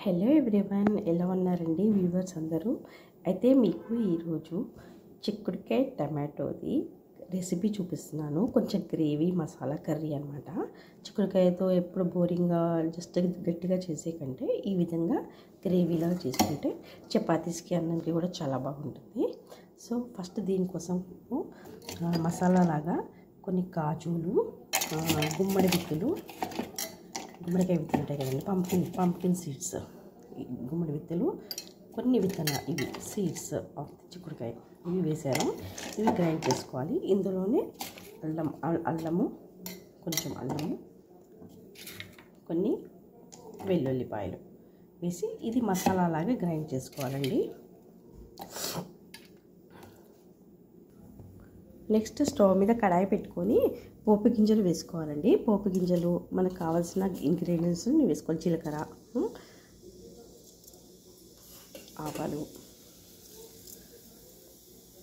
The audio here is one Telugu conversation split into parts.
హలో ఎవ్రీవన్, ఎలా ఉన్నారండి వ్యూవర్స్ అందరూ? అయితే మీకు ఈరోజు చిక్కుడుకాయ టమాటోది రెసిపీ చూపిస్తున్నాను. కొంచెం గ్రేవీ మసాలా కర్రీ అనమాట. చిక్కుడుకాయతో ఎప్పుడు బోరింగ్గా జస్ట్ గట్టిగా చేసే కంటే ఈ విధంగా గ్రేవీలా చేసుకుంటే చపాతీస్కి అన్నంకి కూడా చాలా బాగుంటుంది. సో ఫస్ట్ దీనికోసం మసాలా లాగా కొన్ని కాజులు, గుమ్మడి విత్తులు, గుమ్మడికాయ విత్తలు ఉంటాయి కదండి, పంకిన్ సీడ్స్, గుమ్మడి విత్తలు, కొన్ని విత్తనాలు, ఇవి సీడ్స్ ఆఫ్ చిక్కుడుకాయ, ఇవి వేసాను. ఇవి గ్రైండ్ చేసుకోవాలి. ఇందులోనే అల్లము, కొన్ని వెల్లుల్లిపాయలు వేసి ఇది మసాలా లాగా గ్రైండ్ చేసుకోవాలండి. నెక్స్ట్ స్టవ్ మీద కడాయి పెట్టుకొని పోపు గింజలు వేసుకోవాలండి. పోపు గింజలు మనకు కావాల్సిన ఇంగ్రీడియంట్స్ వేసుకోవాలి. జీలకర్ర, ఆవాలు,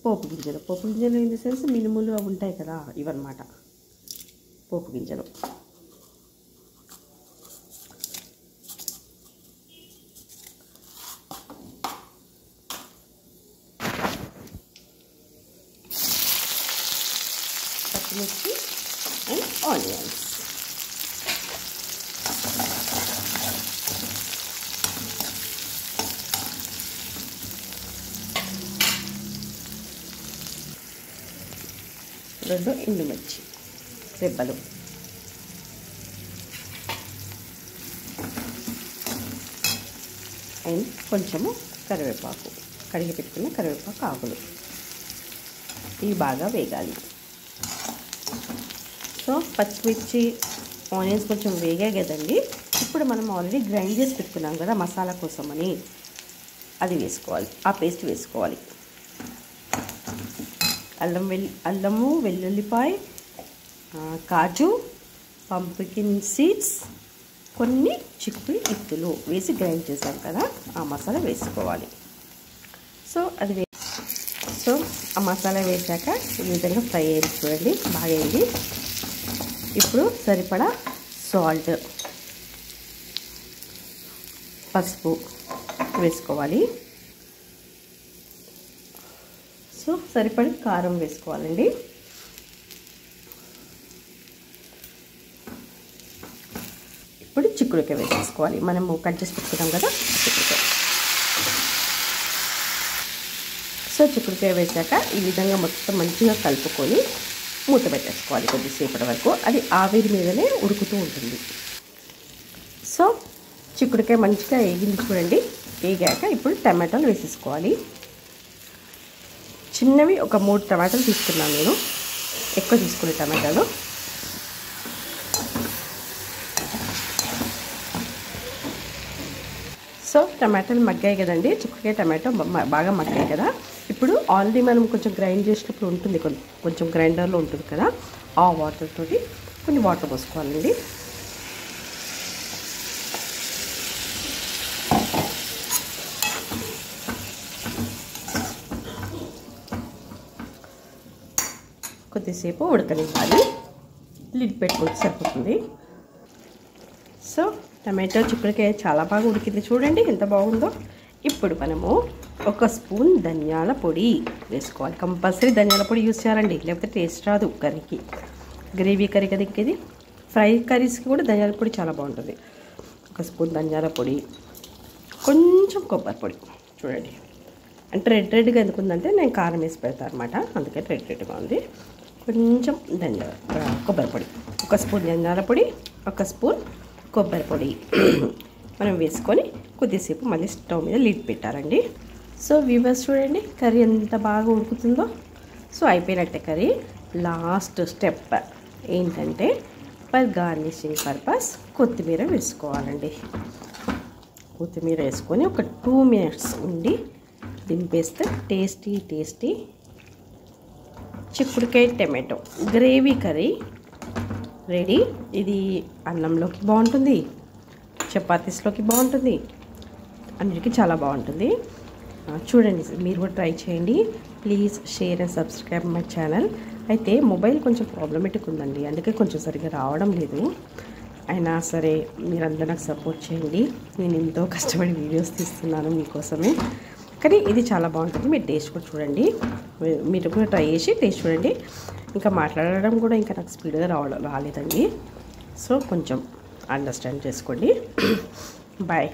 పోపు గింజలు ఇన్ ది సెన్స్ మినుములు అవి ఉంటాయి కదా, ఇవన్నమాట పోపు గింజలు. పచ్చిమిర్చి అండ్ ఆనియన్స్. రెండు ఎండుమిర్చి రెబ్బలు, అండ్ కొంచెము కరివేపాకు, కడిగి పెట్టుకున్న కరివేపాకు ఆకులు. ఇవి బాగా వేగాలి. సో పచ్చిమిర్చి, ఆనియన్స్ కొంచెం వేగాయి కదండి. ఇప్పుడు మనం ఆల్రెడీ గ్రైండ్ చేసి పెట్టుకున్నాం కదా మసాలా కోసం అని, అది వేసుకోవాలి. ఆ పేస్ట్ వేసుకోవాలి. అల్లము, వెల్లుల్లిపాయ, కాజు, పంకిన్ సీడ్స్, కొన్ని చిక్కుడు విత్తులు వేసి గ్రైండ్ చేసాం కదా, ఆ మసాలా వేసుకోవాలి. సో ఆ మసాలా వేసాక ఈ విధంగా ఫ్రై అయ్యింది చూడండి, బాగా అయింది. ఇప్పుడు సరిపడా సాల్ట్, పసుపు వేసుకోవాలి. సో సరిపడి కారం వేసుకోవాలండి. ఇప్పుడు చిక్కుడుకాయ వేసేసుకోవాలి. మనము కట్ చేసి పెట్టుకుంటాం కదా చిక్కుడుకాయ. సో చిక్కుడుకాయ వేసాక ఈ విధంగా మొత్తం మంచిగా కలుపుకొని మూత పెట్టేసుకోవాలి కొద్దిసేపటి వరకు. అది ఆవిరి మీదనే ఉడుకుతూ ఉంటుంది. సో చిక్కుడుకాయ మంచిగా వేగింది చూడండి. వేగాక ఇప్పుడు టమాటాలు వేసేసుకోవాలి. చిన్నవి ఒక 3 టమాటాలు తీసుకున్నాను నేను, ఎక్కువ తీసుకునే టమాటాలు. సో టమాటాలు మగ్గాయి కదండి, చిక్కుడుకాయ టమాటో బాగా మగ్గాయి కదా. ఇప్పుడు ఆల్రెడీ మనం కొంచెం గ్రైండ్ చేసినప్పుడు ఉంటుంది, కొంచెం గ్రైండర్లో ఉంటుంది కదా, ఆ వాటర్ తోటి కొన్ని వాటర్ పోసుకోవాలండి. కొద్దిసేపు ఉడకనివ్వాలి. లిడ్ పెట్టుకుంటే సరిపోతుంది. సో టమాటో చిక్కుడుకాయ చాలా బాగా ఉడికింది చూడండి, ఎంత బాగుందో. ఇప్పుడు మనము 1 స్పూన్ ధనియాల పొడి వేసుకోవాలి. కంపల్సరీ ధనియాల పొడి యూజ్ చేయాలండి, లేకపోతే టేస్ట్ రాదు కర్రీకి. గ్రేవీ కర్రీ కదా ఇంకేది, ఫ్రై కర్రీస్కి కూడా ధనియాల పొడి చాలా బాగుంటుంది. 1 స్పూన్ ధనియాల పొడి, కొంచెం కొబ్బరి పొడి చూడండి. అంటే రెడ్గా ఎందుకుందంటే నేను కారం వేసి పెడతాను అనమాట, అందుకని రెడ్గా ఉంది. కొంచెం కొబ్బరి పొడి, 1 స్పూన్ ధనియాల పొడి, 1 స్పూన్ కొబ్బరి పొడి మనం వేసుకొని కొద్దిసేపు మళ్ళీ స్టవ్ మీద లిడ్ పెట్టారండి. సో వ్యూవర్స్ చూడండి కర్రీ ఎంత బాగా ఉడుకుతుందో. సో అయిపోయినట్టే కర్రీ. లాస్ట్ స్టెప్ ఏంటంటే ఫర్ గార్నిషింగ్ పర్పస్ కొత్తిమీర వేసుకోవాలండి. కొత్తిమీర వేసుకొని ఒక 2 మినిట్స్ ఉండి దింపేస్తే టేస్టీ చిక్కుడుకాయ టమాటో గ్రేవీ కర్రీ రెడీ. ఇది అన్నంలోకి బాగుంటుంది, చపాతీస్లోకి బాగుంటుంది, అన్నిటికీ చాలా బాగుంటుంది. చూడండి, మీరు కూడా ట్రై చేయండి. Please share and subscribe my channel. అయితే మొబైల్ కొంచెం ప్రాబ్లమేటిక్ ఉందండి, అందుకే కొంచెం సరిగ్గా రావడం లేదు. అయినా సరే మీరందరూ నాకు సపోర్ట్ చేయండి. నేను ఎంతో కష్టపడి వీడియోస్ తీస్తున్నాను మీకోసమే. కానీ ఇది చాలా బాగుంటుంది. మీరు టేస్ట్ కూడా చూడండి. మీరు కూడా ట్రై చేసి టేస్ట్ చూడండి. ఇంకా మాట్లాడడం కూడా ఇంకా నాకు స్పీడ్గా రాలేదండి. సో కొంచెం అండర్స్టాండ్ చేసుకోండి. బాయ్.